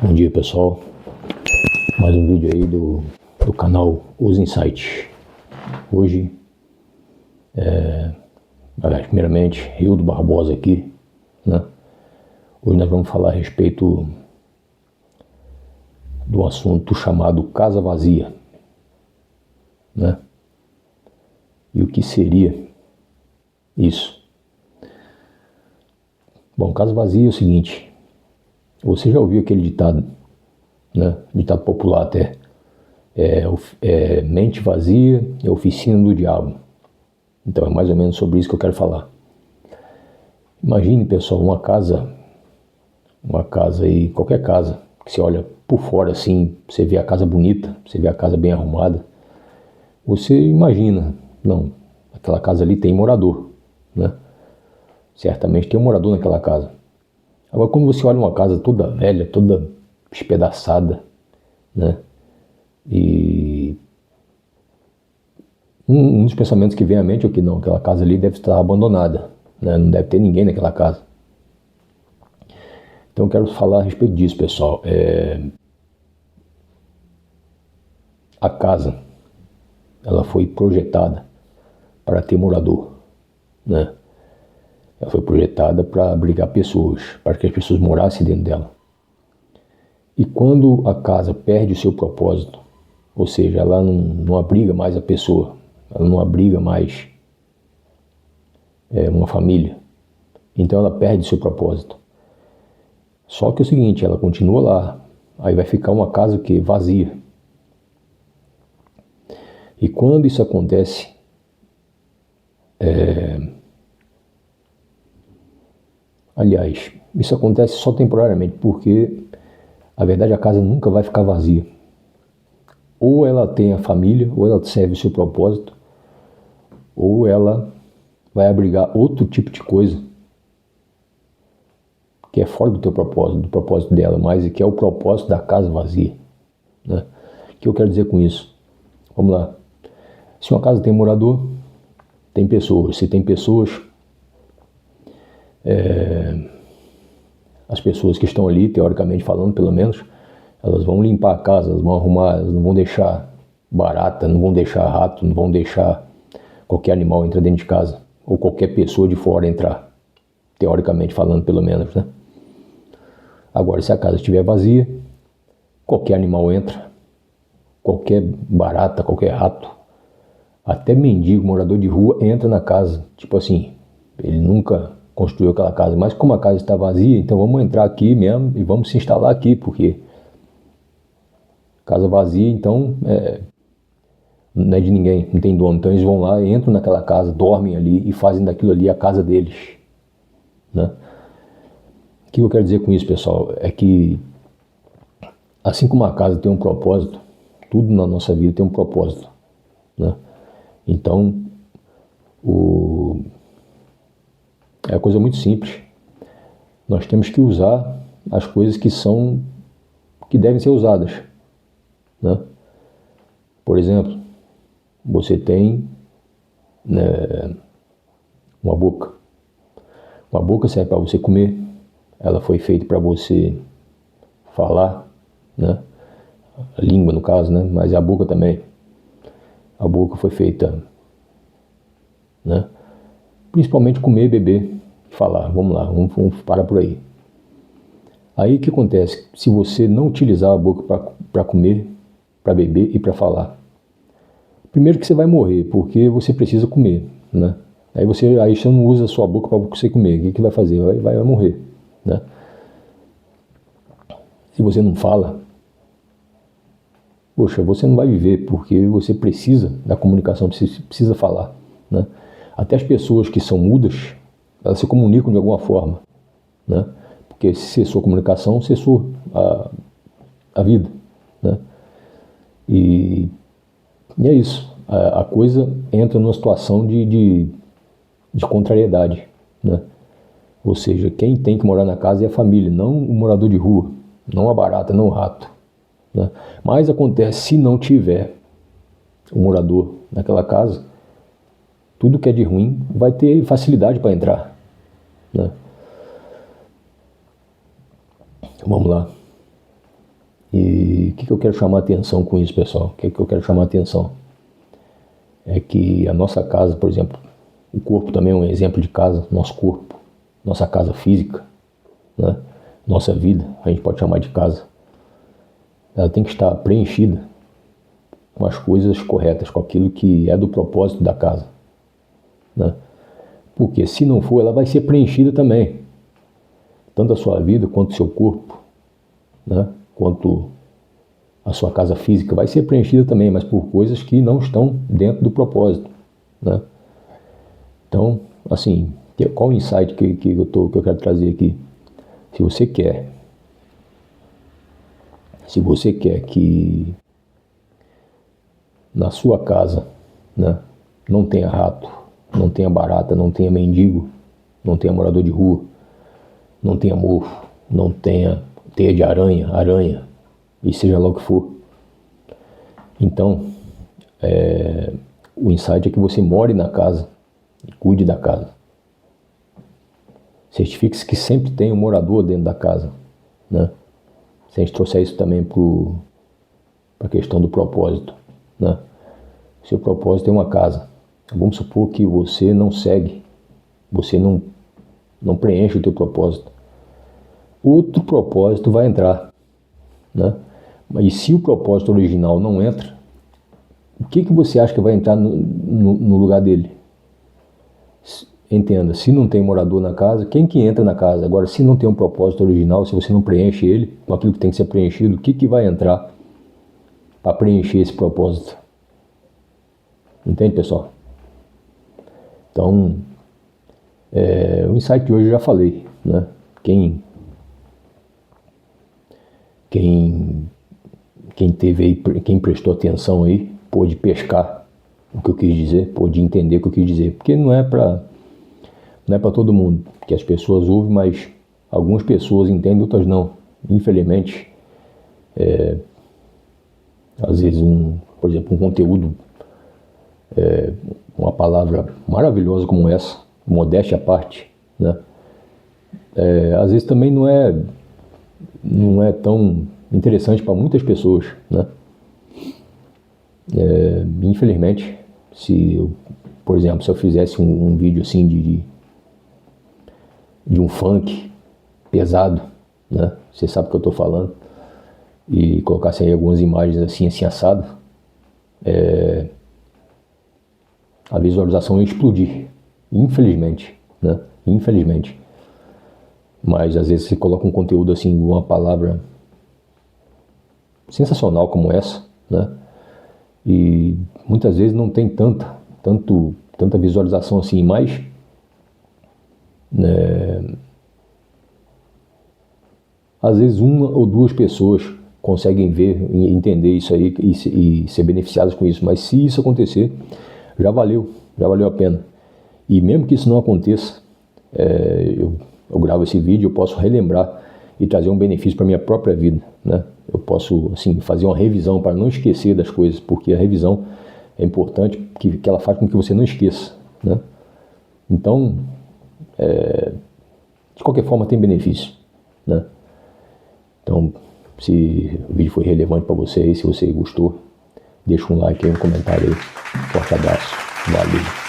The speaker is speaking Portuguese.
Bom dia, pessoal. Mais um vídeo aí do canal Os Insights. Hoje, primeiramente, Rildo Barbosa aqui, né? Hoje nós vamos falar a respeito do assunto chamado casa vazia, né? E o que seria isso? Bom, casa vazia é o seguinte: você já ouviu aquele ditado, né? Ditado popular até. Mente vazia é oficina do diabo. Então é mais ou menos sobre isso que eu quero falar. Imagine, pessoal, uma casa aí, qualquer casa, que você olha por fora assim, você vê a casa bonita, você vê a casa bem arrumada. Você imagina, não, aquela casa ali tem morador, né? Certamente tem um morador naquela casa. Agora, quando você olha uma casa toda velha, toda espedaçada, né? E um dos pensamentos que vem à mente é que não, aquela casa ali deve estar abandonada, né? Não deve ter ninguém naquela casa. Então eu quero falar a respeito disso, pessoal. A casa, ela foi projetada para ter morador, né? Ela foi projetada para abrigar pessoas, para que as pessoas morassem dentro dela. E quando a casa perde o seu propósito, ou seja, ela não abriga mais a pessoa, ela não abriga mais uma família, então ela perde o seu propósito. Só que é o seguinte, ela continua lá, aí vai ficar uma casa que vazia. E quando isso acontece, aliás, isso acontece só temporariamente, porque a verdade a casa nunca vai ficar vazia. Ou ela tem a família, ou ela serve o seu propósito, ou ela vai abrigar outro tipo de coisa que é fora do teu propósito, do propósito dela, mas que é o propósito da casa vazia, né? O que eu quero dizer com isso? Vamos lá. Se uma casa tem morador, tem pessoas. Se tem pessoas, as pessoas que estão ali, teoricamente falando, pelo menos, elas vão limpar a casa, elas vão arrumar, elas não vão deixar barata, não vão deixar rato, não vão deixar qualquer animal entrar dentro de casa, ou qualquer pessoa de fora entrar, teoricamente falando, pelo menos, né? Agora, se a casa estiver vazia, qualquer animal entra, qualquer barata, qualquer rato, até mendigo, morador de rua, entra na casa. Tipo assim, ele nunca construiu aquela casa, mas como a casa está vazia, então vamos entrar aqui mesmo e vamos se instalar aqui, porque casa vazia, então não é de ninguém, não tem dono. Então eles vão lá, entram naquela casa, dormem ali e fazem daquilo ali a casa deles, né? O que eu quero dizer com isso, pessoal, é que assim como a casa tem um propósito, tudo na nossa vida tem um propósito, né? Então, é uma coisa muito simples. Nós temos que usar as coisas que devem ser usadas, né? Por exemplo, você tem, né, uma boca. Uma boca serve para você comer. Ela foi feita para você falar, né? A língua, no caso, né? Mas a boca também. A boca foi feita, né? Principalmente comer, beber, falar. Vamos lá, vamos parar por aí. Aí o que acontece? Se você não utilizar a boca para comer, para beber e para falar, primeiro que você vai morrer, porque você precisa comer, né? Aí você não usa a sua boca para você comer. O que vai fazer? Vai morrer, né? Se você não fala, poxa, você não vai viver, porque você precisa da comunicação, você precisa falar, né? Até as pessoas que são mudas, elas se comunicam de alguma forma, né? Porque se cessou a comunicação, cessou a vida, né? E é isso. A coisa entra numa situação de contrariedade, né? Ou seja, quem tem que morar na casa é a família, não o morador de rua, não a barata, não o rato, né? Mas acontece, se não tiver um morador naquela casa, tudo que é de ruim vai ter facilidade para entrar, né? Vamos lá. E o que eu quero chamar a atenção com isso, pessoal? O que eu quero chamar a atenção? É que a nossa casa, por exemplo, o corpo também é um exemplo de casa, nosso corpo, nossa casa física, né? Nossa vida, a gente pode chamar de casa. Ela tem que estar preenchida com as coisas corretas, com aquilo que é do propósito da casa, né? Porque se não for, ela vai ser preenchida também. Tanto a sua vida, quanto o seu corpo, né? Quanto a sua casa física vai ser preenchida também, mas por coisas que não estão dentro do propósito, né? Então, assim, qual o insight que eu quero trazer aqui? Se você quer que na sua casa, né, não tenha rato, não tenha barata, não tenha mendigo, não tenha morador de rua, não tenha mofo, não tenha teia de aranha, e seja lá o que for. Então, o insight é que você more na casa e cuide da casa. Certifique-se que sempre tem um morador dentro da casa, né? Se a gente trouxer isso também para a questão do propósito, né? Seu propósito é uma casa. Vamos supor que você não segue, você não preenche o teu propósito. Outro propósito vai entrar, né? E se o propósito original não entra, o que você acha que vai entrar no lugar dele? Entenda, se não tem morador na casa, quem que entra na casa? Agora, se não tem um propósito original, se você não preenche ele com aquilo que tem que ser preenchido, o que vai entrar para preencher esse propósito? Entende, pessoal? Então, o insight de hoje eu já falei, né? Quem teve aí, quem prestou atenção aí, pôde pescar o que eu quis dizer, pôde entender o que eu quis dizer, porque não é para todo mundo, que as pessoas ouvem, mas algumas pessoas entendem, outras não. Infelizmente, às vezes por exemplo, um conteúdo, uma palavra maravilhosa como essa, modéstia à parte, né? Às vezes também não é tão interessante para muitas pessoas, né? Infelizmente, por exemplo, se eu fizesse um vídeo assim de um funk pesado, né? Você sabe o que eu estou falando, e colocasse aí algumas imagens assim assado, a visualização ia explodir, infelizmente, né? Infelizmente. Mas às vezes você coloca um conteúdo assim, uma palavra sensacional como essa, né? E muitas vezes não tem tanta visualização assim, mas às vezes uma ou duas pessoas conseguem ver e entender isso aí e ser beneficiadas com isso. Mas se isso acontecer, já valeu a pena. E mesmo que isso não aconteça, eu gravo esse vídeo, eu posso relembrar e trazer um benefício para a minha própria vida, né? Eu posso, assim, fazer uma revisão para não esquecer das coisas, porque a revisão é importante, que ela faz com que você não esqueça, né? Então, de qualquer forma tem benefício, né? Então, se o vídeo foi relevante para você, se você gostou, deixa um like aí, um comentário aí. Forte abraço. Valeu.